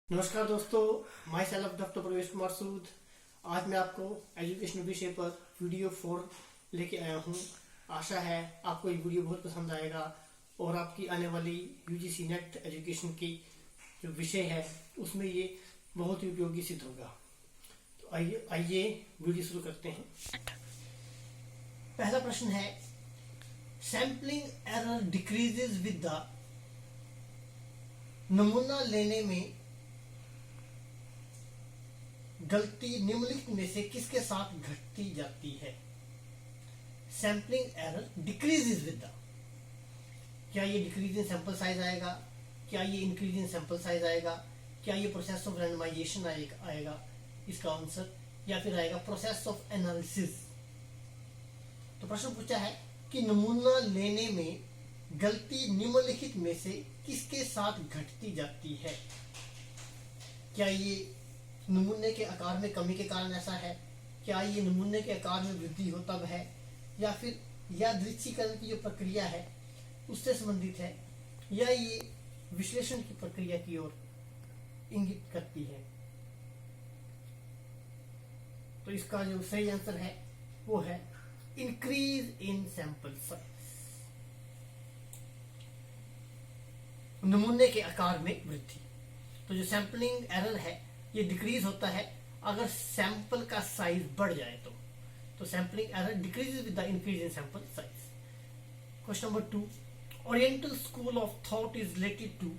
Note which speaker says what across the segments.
Speaker 1: नमस्कार दोस्तों, my self doctor प्रवेश कुमार सूद। आज मैं आपको एजुकेशन विषय पर वीडियो 4 लेके आया हूँ। आशा है आपको ये वीडियो बहुत पसंद आएगा और आपकी आने वाली यूजीसी नेट एजुकेशन की जो विषय है उसमें ये बहुत ही उपयोगी सिद्ध होगा। तो आइए वीडियो शुरू करते हैं। पहला प्रश्न है, sampling error decreases with the नमूना लेने में गलती निम्नलिखित में से किसके साथ घटती जाती है? Sampling error decreases with the, क्या ये डिक्रीज इन सैंपल साइज आएगा, क्या ये इंक्रीज इन सैंपल साइज आएगा, क्या ये प्रोसेस ऑफ रैंडमाइजेशन आएगा इसका आंसर, या फिर आएगा प्रोसेस ऑफ एनालिसिस। तो प्रश्न पूछा है कि नमूना लेने में गलती निम्नलिखित में से किसके साथ घटती जाती है? क्या ये नमूने के आकार में कमी के कारण ऐसा है, क्या ये नमूने के आकार में वृद्धि हो तब है, या फिर यादृच्छिकरण की जो प्रक्रिया है उससे संबंधित है, या ये विश्लेषण की प्रक्रिया की ओर इंगित करती है? तो इसका जो सही आंसर है वो है इंक्रीज इन सैंपल साइज, नमूने के आकार में वृद्धि। तो जो सैंपलिंग एरर है ये डिक्रीज होता है अगर सैंपल का साइज बढ़ जाए तो sampling error decreases with the increase in sample size. Question number 2, oriental school of thought is related to,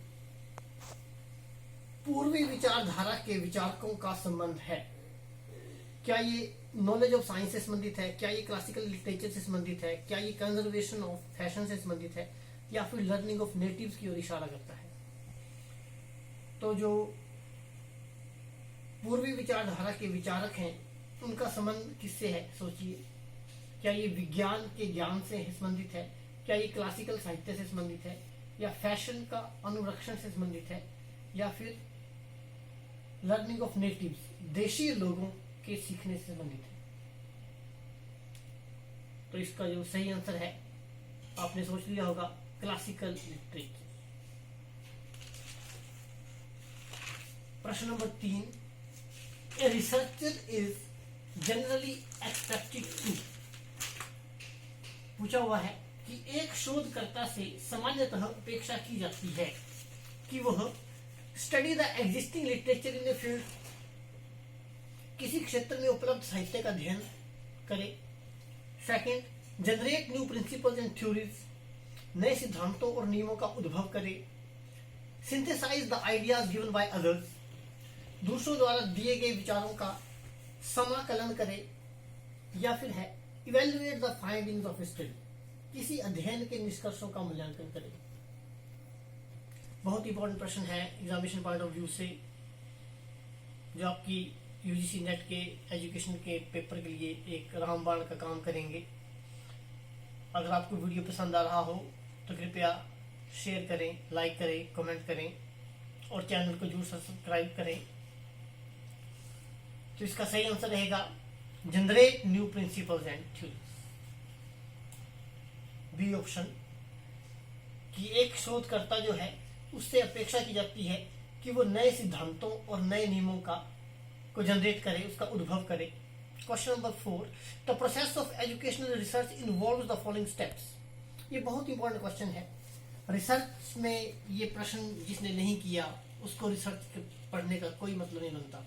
Speaker 1: पूर्वी विचारधारा के विचारकों का संबंध है। क्या ये नॉलेज ऑफ साइंस से संबंधित है, क्या ये क्लासिकल लिटरेचर से संबंधित है, क्या ये कंजर्वेशन ऑफ फैशन से संबंधित है, या फिर लर्निंग ऑफ नेटिव्स की ओर इशारा करता है? तो जो पूर्वी विचारधारा के विचारक हैं उनका संबंध किससे है? सोचिए, क्या ये विज्ञान के ज्ञान से संबंधित है, क्या ये क्लासिकल साहित्य से संबंधित है, या फैशन का अनुरक्षण से संबंधित है, या फिर लर्निंग ऑफ नेटिव्स, देशी लोगों के सीखने से संबंधित है? तो इसका जो सही आंसर है आपने सोच लिया होगा, क्लासिकल लिटरेचर। प्रश्न number 3, A researcher is generally expected to, पूछा हुआ है कि एक शोधकर्ता से सामान्यतः अपेक्षा की जाती है कि वह study the existing literature in a field, किसी क्षेत्र में उपलब्ध साहित्य का अध्ययन करे। Second, generate new principles and theories, नए सिद्धांतों और नियमों का उद्भव करे। Synthesise the ideas given by others, दूसरों द्वारा दिए गए विचारों का समाकलन करे। या फिर है evaluate the findings of study, किसी अध्ययन के निष्कर्षों का मूल्यांकन करे। बहुत इंपॉर्टेंट प्रश्न है एग्जामिनेशन पॉइंट ऑफ व्यू से, जो आपकी यूजीसी नेट के एजुकेशन के पेपर के लिए एक रामबाण का काम करेंगे। अगर आपको वीडियो पसंद आ रहा हो तो कृपया शेयर करें, लाइक करें, कमेंट करें और चैनल को जरूर सब्सक्राइब करें। तो इसका सही आंसर रहेगा generate new principles and theories, B option, कि एक शोधकर्ता जो है उससे अपेक्षा की जाती है कि वो नए सिद्धांतों और नए नियमों का को जनरेट करे, उसका उद्भव करे। Question number 4, the process of educational research involves the following steps. ये बहुत इंपॉर्टेंट क्वेश्चन है। रिसर्च में ये प्रश्न जिसने नहीं किया उसको रिसर्च पढ़ने का कोई मतलब नहीं बनता,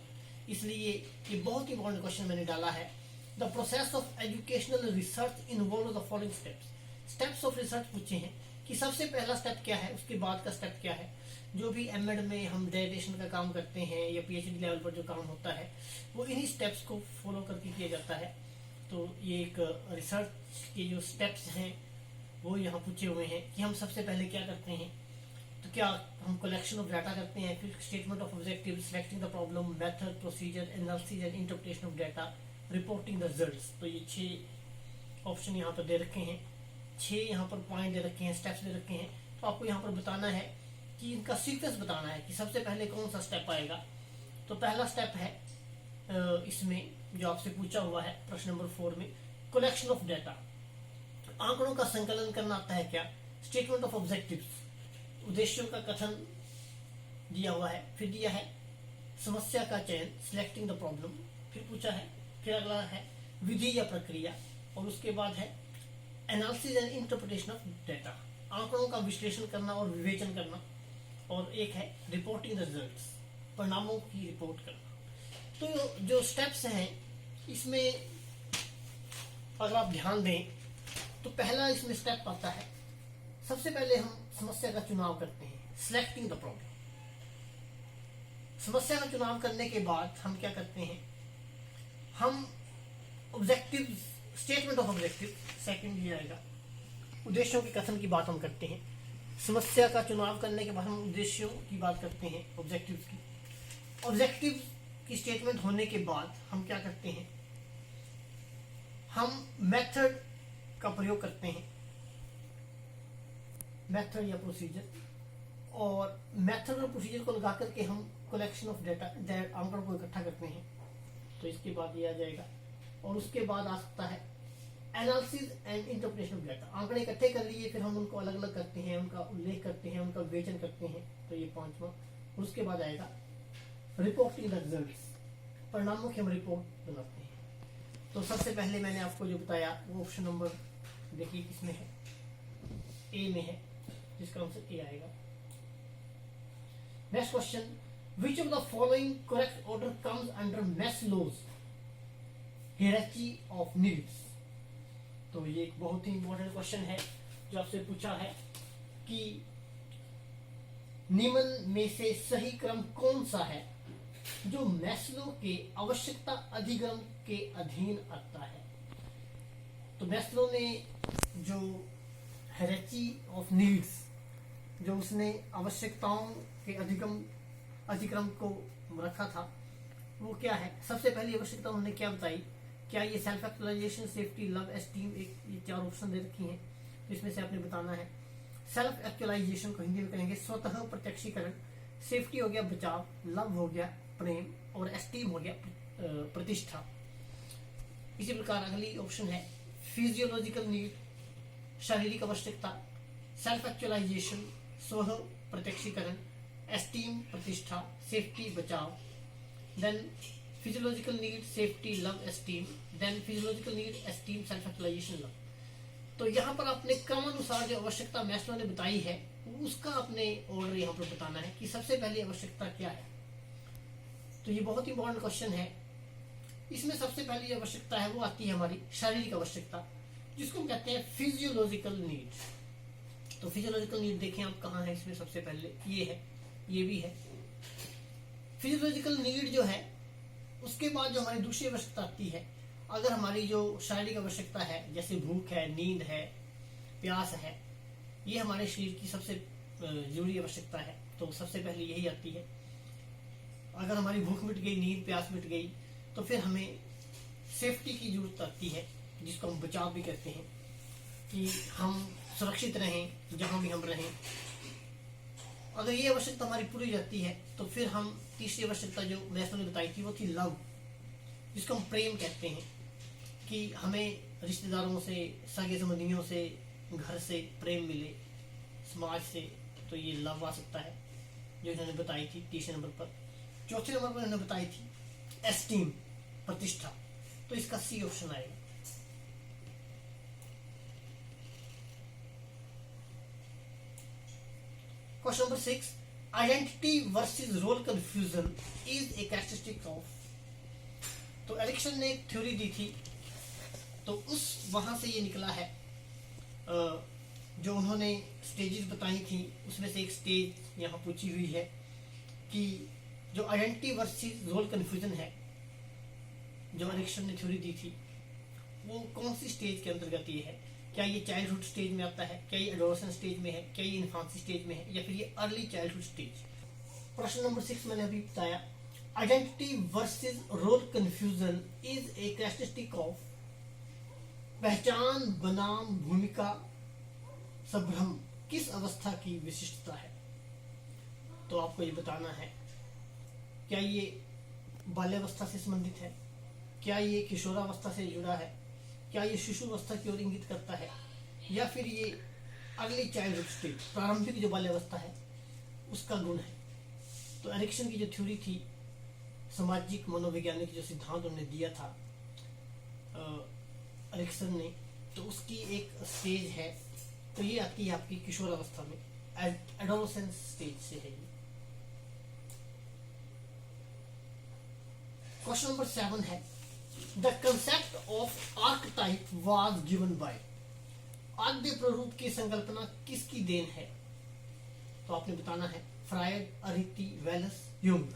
Speaker 1: इसलिए ये बहुत इंपॉर्टेंट क्वेश्चन मैंने डाला है। The process of educational research involve the following steps. Steps of research पूछे हैं कि सबसे पहला स्टेप क्या है, उसके बाद का स्टेप क्या है। जो भी एमएड में हम डेडिकेशन का काम करते हैं या पीएचडी लेवल पर जो काम होता है वो इन्हीं स्टेप्स को फॉलो करके किया जाता है। तो ये एक रिसर्च के जो स्टेप्स हैं वो यहाँ पूछे हुए हैं कि हम सबसे पहले क्या करते हैं। तो क्या हम कलेक्शन ऑफ डाटा करते हैं, फिर statement of objective, selecting the problem, method, procedure, analysis and interpretation of data, reporting the results. तो ये 6 ऑप्शन यहाँ पर दे रखे हैं, 6 यहाँ पर पॉइंट दे रखे हैं, स्टेप्स दे रखे हैं। तो आपको यहाँ पर बताना है कि इनका सीक्वेंस बताना है कि सबसे पहले कौन सा स्टेप आएगा। तो पहला स्टेप है इसमें जो आपसे पूछा हुआ है प्रश्न नंबर 4 में, कलेक्शन ऑफ डाटा, आंकड़ों का संकलन करना आता है क्या। स्टेटमेंट ऑफ ऑब्जेक्टिव्स, उद्देश्यों का कथन दिया हुआ है। फिर दिया है समस्या का चयन, सिलेक्टिंग द प्रॉब्लम, फिर पूछा है, फिर अगला है विधि या प्रक्रिया, और उसके बाद है analysis and interpretation of data, आंकड़ों का विश्लेषण करना और विवेचन करना, और एक है रिपोर्टिंग द रिजल्ट्स, परिणामों की रिपोर्ट करना। तो जो स्टेप्स हैं इसमें अगर आप ध्यान दें तो पहला इसमें स्टेप आता है, सबसे पहले हम समस्या का चुनाव करते हैं, सिलेक्टिंग द प्रॉब्लम। समस्या का चुनाव करने के बाद हम क्या करते हैं, हम objective, statement of objective second दिया जाएगा, उद्देश्यों के कथन की बात हम करते हैं। समस्या का चुनाव करने के बाद हम उद्देश्यों की बात करते हैं, ऑब्जेक्टिव्स की। ऑब्जेक्टिव की स्टेटमेंट होने के बाद हम क्या करते हैं, हम मेथड का प्रयोग करते हैं, मेथड या प्रोसीजर, और मेथड और प्रोसीजर को लगा करके हम कलेक्शन ऑफ डेटा, आंकड़ों को इकट्ठा करते हैं। तो इसके बाद ये आ जाएगा, और उसके बाद आ सकता है analysis and interpretation of data. आंकड़े इकट्ठे कर लिए, फिर हम उनको अलग अलग करते हैं, उनका उल्लेख करते हैं, उनका विवेचन करते हैं, तो ये पांचवा। उसके बाद आएगा रिपोर्टिंग द रिजल्ट्स, परिणामों की हम रिपोर्ट बनाते हैं। तो सबसे पहले मैंने आपको जो बताया वो ऑप्शन नंबर देखिए किसमें है, ए में है, जिसका आंसर ए आएगा। Next question, which of the following correct order comes under Maslow's hierarchy of needs. तो ये एक बहुत ही इंपॉर्टेंट क्वेश्चन है जो आपसे पूछा है कि निम्न में से सही क्रम कौन सा है जो मैस्लो के आवश्यकता अधिगम के अधीन आता है। तो मैस्लो ने जो हायरार्की ऑफ नीड्स, जो उसने आवश्यकताओं के अधिक्रम को रखा था, वो क्या है। सबसे पहली आवश्यकता उन्होंने क्या बताई, क्या ये self actualization, safety, love, esteem, एक ये चार ऑप्शन दे रखी हैं, तो इसमें से आपने बताना है। सेल्फ एक्चुअलाइजेशन को हिंदी में कहेंगे स्वतः प्रत्यक्षीकरण, सेफ्टी हो गया बचाव, लव हो गया प्रेम, और एस्टीम हो गया प्रतिष्ठा। इसी प्रकार अगली ऑप्शन है फिजियोलॉजिकल नीड, शारीरिक आवश्यकता, सेल्फ एक्चुअलाइजेशन स्व प्रत्यक्षीकरण, एस्टीम प्रतिष्ठा, सेफ्टी बचाव, then physiological need, safety, love, esteem, then physiological need, esteem, self actualization, love. तो यहाँ पर आपने क्रमानुसार जो आवश्यकता मैस्लो ने बताई है उसका आपने ऑर्डर यहाँ पर बताना है कि सबसे पहली आवश्यकता क्या है। तो ये बहुत इंपॉर्टेंट क्वेश्चन है। इसमें सबसे पहली जो आवश्यकता है वो आती है हमारी शारीरिक आवश्यकता, जिसको हम कहते हैं फिजियोलॉजिकल नीड। तो फिजियोलॉजिकल नीड देखें आप कहाँ है, इसमें सबसे पहले ये है, ये भी है। फिजियोलॉजिकल नीड जो है उसके बाद जो हमारी दूसरी आवश्यकता आती है, अगर हमारी जो शारीरिक आवश्यकता है जैसे भूख है, नींद है, प्यास है, ये हमारे शरीर की सबसे जरूरी आवश्यकता है, तो सबसे पहले यही आती है। अगर हमारी भूख मिट गई, नींद प्यास मिट गई, तो फिर हमें सेफ्टी की जरूरत आती है, जिसको हम बचाव भी कहते हैं, कि हम सुरक्षित रहें जहां भी हम रहें। अगर ये आवश्यकता हमारी पूरी जाती है तो फिर हम तीसरी आवश्यकता जो मैस्लो ने बताई थी वो थी लव, जिसको हम प्रेम कहते हैं, कि हमें रिश्तेदारों से, सगे संबंधियों से, घर से प्रेम मिले, समाज से, तो ये लव आ सकता है जो इन्होंने बताई थी तीसरे नंबर पर। चौथे नंबर पर इन्होंने बताई थी एस्टीम प्रतिष्ठा, तो इसका सी ऑप्शन आएगा। Question number 6, identity versus role confusion is a characteristic of. तो एरिक्सन ने एक थ्योरी दी थी, तो उस वहां से ये निकला है, जो उन्होंने स्टेजेस बताई थी उसमें से एक स्टेज यहाँ पूछी हुई है कि जो आइडेंटिटी वर्सेस रोल कंफ्यूजन है, जो एरिक्सन ने थ्योरी दी थी, वो कौन सी स्टेज के अंतर्गत ये है। क्या ये चाइल्डहुड स्टेज में आता है, क्या ये एडोलेसेंट स्टेज में है, क्या ये इन्फेंसी स्टेज में है, या फिर ये अर्ली चाइल्डहुड स्टेज। प्रश्न नंबर 6 मैंने अभी बताया, identity versus role confusion is a characteristic of. पहचान बनाम भूमिका संभ्रम किस अवस्था की विशिष्टता है। तो आपको ये बताना है, क्या ये बाल्यावस्था से संबंधित है, क्या ये किशोरावस्था से जुड़ा है, क्या ये शिशु अवस्था की ओर इंगित करता है, या फिर ये अर्ली चाइल्डहुड स्टेज, प्रारंभिक जो बाल्यावस्था है उसका गुण है। तो एरिक्सन की जो थ्योरी थी सामाजिक मनोवैज्ञानिक जो सिद्धांत उन्होंने दिया था एरिक्सन ने, तो उसकी एक स्टेज है। तो ये आती है आपकी किशोर अवस्था में, एडोलेसेंस स्टेज से है ये। क्वेश्चन नंबर 7 है, the concept of archetype was given by. आद्य प्ररूप की संकल्पना किसकी देन है? तो आपने बताना है फ्रायड, अरिस्टी, वेलस, यूंग।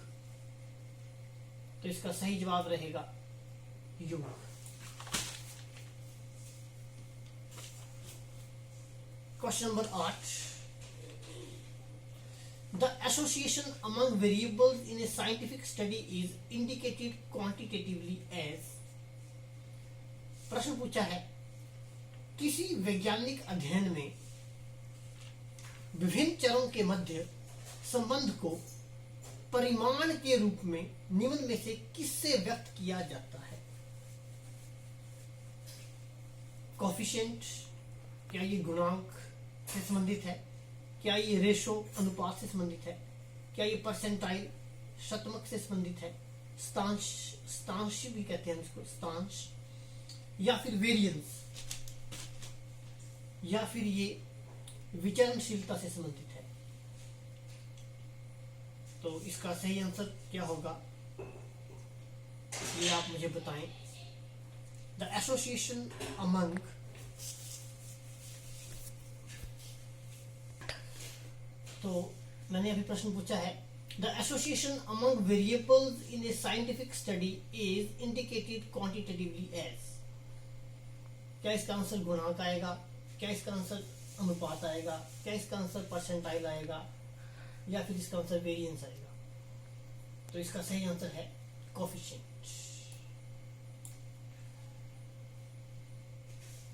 Speaker 1: तो इसका सही जवाब रहेगा Jung. Question number 8, the association among variables in a scientific study is indicated quantitatively as. प्रश्न पूछा है, किसी वैज्ञानिक अध्ययन में विभिन्न चरों के मध्य संबंध को परिमाण के रूप में निम्न में से किससे व्यक्त किया जाता है? कोफिशिएंट, क्या ये गुणांक से संबंधित है? क्या ये रेशो अनुपात से संबंधित है? क्या ये परसेंटाइल शतमक से संबंधित है? स्तांश भी कहते हैं इसको, स्तांश, या फिर वेरिएंस, या फिर ये विचरणशीलता से संबंधित है? तो इसका सही आंसर क्या होगा ये आप मुझे बताएं। द एसोसिएशन अमंग तो मैंने अभी प्रश्न पूछा है, the association among variables in a scientific study is indicated quantitatively as. क्या इसका आंसर गुणांक आएगा? क्या इसका आंसर अनुपात आएगा? क्या इसका आंसर परसेंटाइल आएगा? या फिर इसका आंसर वेरिएंस आएगा? तो इसका सही आंसर है coefficient.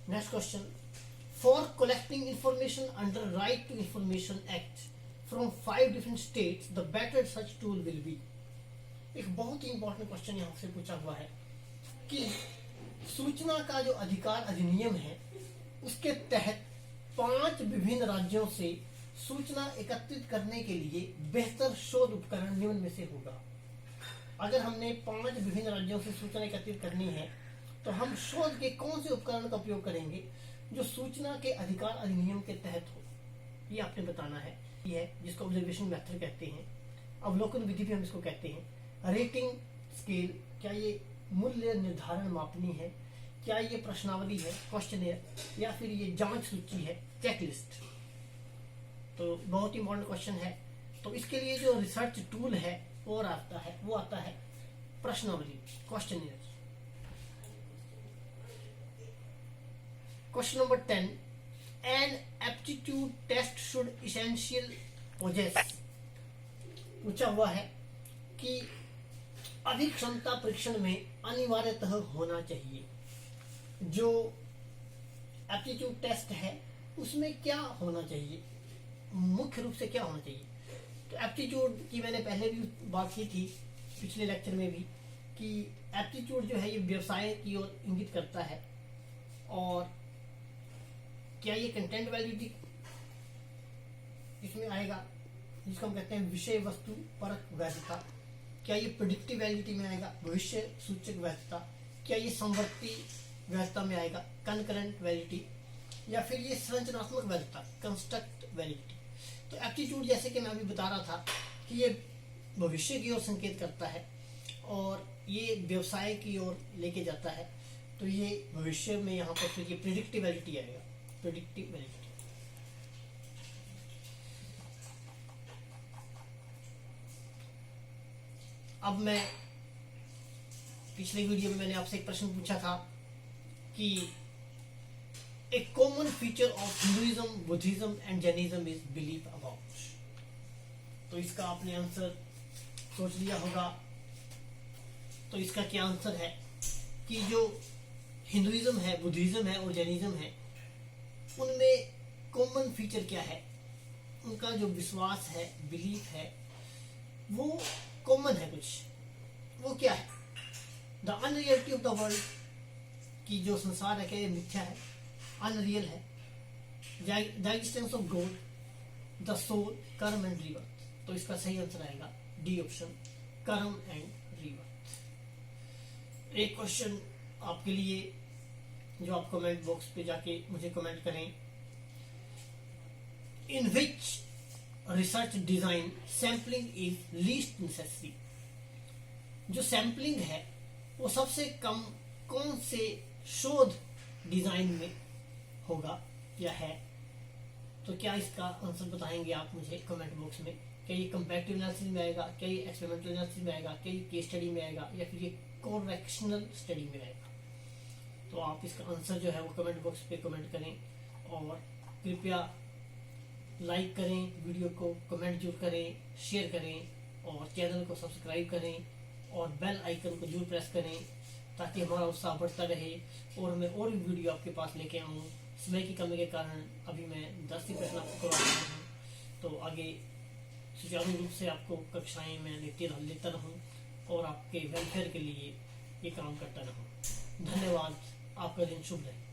Speaker 1: Next question, for collecting information under right to information act from 5 different states the better such tool will be. एक बहुत ही इंपॉर्टेंट क्वेश्चन यहां से पूछा हुआ है कि सूचना का जो अधिकार अधिनियम है उसके तहत 5 विभिन्न राज्यों से सूचना एकत्रित करने के लिए बेहतर शोध उपकरण निम्न में से होगा। अगर हमने 5 विभिन्न राज्यों से सूचना एकत्रित करनी है तो हम शोध के कौन से उपकरण का उपयोग करेंगे जो सूचना के अधिकार अधिनियम के तहत हो, ये आपने बताना है। ये है जिसको ऑब्जर्वेशन मेथड कहते हैं, अवलोकन विधि भी हम इसको कहते हैं। रेटिंग स्केल, क्या ये मूल्य निर्धारण मापनी है? क्या ये प्रश्नावली है, क्वेश्चनर, या फिर ये जांच सूची है, चेकलिस्ट? तो बहुत ही इंपॉर्टेंट क्वेश्चन है। तो इसके लिए जो रिसर्च टूल है वो आता है प्रश्नावली, questionnaire. Question number 10, an aptitude test should essential possess. पूछा हुआ है कि अभिक्षमता परीक्षण में अनिवार्यतः होना चाहिए। जो एप्टीट्यूड टेस्ट है उसमें क्या होना चाहिए, मुख्य रूप से क्या होना चाहिए? तो एप्टीट्यूड की मैंने पहले भी बात की थी पिछले लेक्चर में भी कि एप्टीट्यूड जो है ये व्यवसाय की ओर इंगित करता है। और क्या ये कंटेंट वैलिडिटी इसमें आएगा, जिसको हम कहते हैं विषय वस्तु परक वैधता? क्या ये प्रेडिक्टिव वैलिडिटी में आएगा, भविष्य सूचक वैधता? क्या ये समवर्ती वैधता में आएगा, कनकरेंट वैलिडिटी? या फिर ये संरचनात्मक वैधता, कंस्ट्रक्ट वैलिडिटी? तो एप्टीट्यूड जैसे कि मैं अभी बता रहा था कि ये भविष्य की ओर संकेत करता है और ये व्यवसाय की ओर लेके जाता है। तो ये भविष्य में यहाँ पर फिर ये प्रेडिक्टिव वैलिडिटी आएगा, प्रेडिक्टिव वैलिडिटी। अब मैं पिछले वीडियो में मैंने आपसे एक प्रश्न पूछा था कि a common feature of Hinduism, Buddhism and Jainism is belief about. तो इसका आपने आंसर सोच लिया होगा। तो इसका क्या आंसर है कि जो हिंदुइज्म है, बुद्धिज्म है और जैनिज्म है, उनमें कॉमन फीचर क्या है? उनका जो विश्वास है, बिलीफ है, वो कॉमन है कुछ। वो क्या है? The unreality of the world, की जो संसार है क्या ये मिथ्या है, अनरियल है। The existence of God, the soul, karma and rebirth. तो इसका सही आंसर आएगा D option, karma and free earth. एक क्वेश्चन आपके लिए, जो आप कमेंट बॉक्स पे जाके मुझे कमेंट करें, in which research design sampling is least necessary. जो सैम्पलिंग है वो सबसे कम कौन से शोध डिजाइन में होगा या है? तो क्या इसका आंसर बताएंगे आप मुझे कमेंट बॉक्स में? क्या ये कंपैरेटिव एनालिसिस में आएगा, क्या ये एक्सपेरिमेंटल एनालिसिस में आएगा, क्या ये केस स्टडी में आएगा, या फिर ये कोरेक्शनल स्टडी में आएगा? तो आप इसका आंसर जो है वो कमेंट बॉक्स पे कमेंट करें, और कृपया लाइक करें वीडियो को, कमेंट जरूर करें, शेयर करें, और चैनल को सब्सक्राइब करें, और बेल आइकन को जरूर प्रेस करें, ताकि हमारा उत्साह बढ़ता रहे और मैं और भी वीडियो आपके पास लेके आऊँ। समय की कमी के कारण अभी मैं 10 ही प्रश्न आपको करवा रहा हूँ, तो आगे सुचारू रूप से आपको कक्षाएं मैं लेता रहूँ और आपके वेलफेयर के लिए ये काम करता रहूँ। धन्यवाद। आपका दिन शुभ रहे।